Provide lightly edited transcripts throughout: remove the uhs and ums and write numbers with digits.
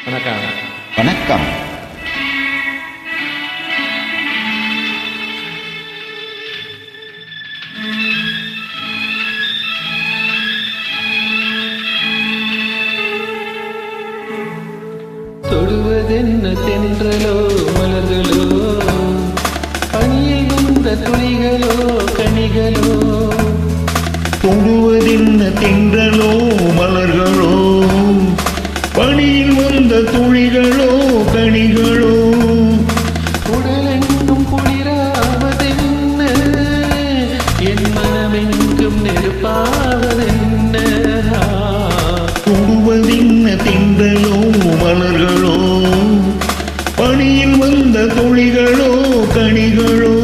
வணக்கம். வணக்கம். தொடுவதென்ன தென்றலோ மலர்களோ, பனியில் வந்த துளிகளோ கனிகளோ. தொடுவதென்ன தென்றலோ மலர்களோ, பனியில் வந்த துளிகளோ கனிகளோ. உடலெங்கும் குளிராவதென்ன, என் மனமெங்கும் நெருப்பாவதென்ன. தொடுவதென்ன தென்றலோ மலர்களோ, பனியில் வந்த துளிகளோ கனிகளோ.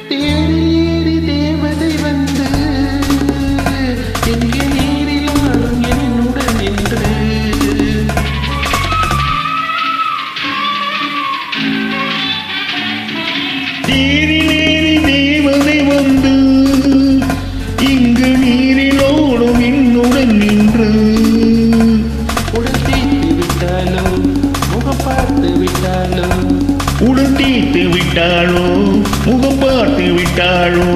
தேடி தேவதை வந்து எங்கே நீரில் ஆடும் என்னுடன் என்று. தேரிலேறி தேவதை வந்து இங்கு நீரிலோடும் என்னுடன் நின்று. உடல் தீர்த்து விட்டாலோ, முகம் பார்த்து விட்டாலோ. உடல் தீர்த்து விட்டாளோ, முகம் பார்த்து விட்டாளோ.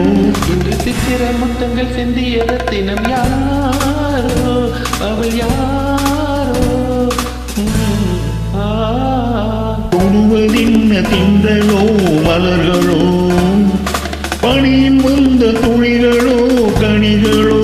இன்று சித்திர முத்தங்கள் சிந்திய ரத்தினம் யாரோ, அவள் யாரோ. தொடுவதென்ன தென்றலோ மலர்களோ, பனியில் வந்த துளிகளோ கனிகளோ.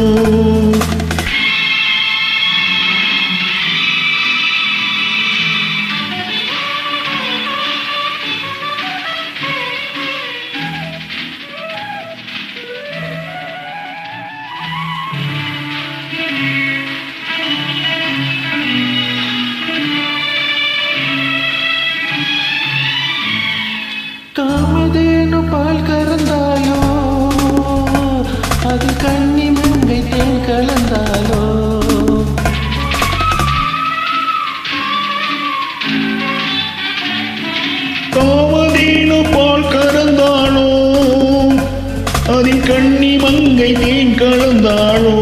காமதேனு பால் கறந்தாலோ, அது கன்னி மங்கை தேன் கலந்தாலோ. காமதேனு பால் கறந்தாளோ, அதில் கண்ணி மங்கை தேன் கலந்தாளோ.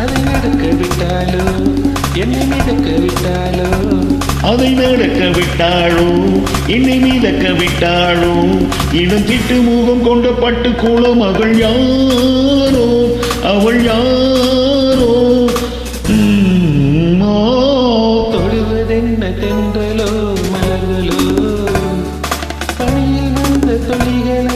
அதை நடக்க விட்டாலோ, என்னை மிதக்க விட்டாலோ. அதை நடக்க விட்டாளோ, என்னை மிதக்க விட்டாளோ. இடம் திட்டு முகம் கொண்ட பட்டு குளம் அவள் யாரோ, அவள் யாரோ. தொடுவதென்ன தென்றலோ மலர்களோ, பனியில் வந்த துளிகளோ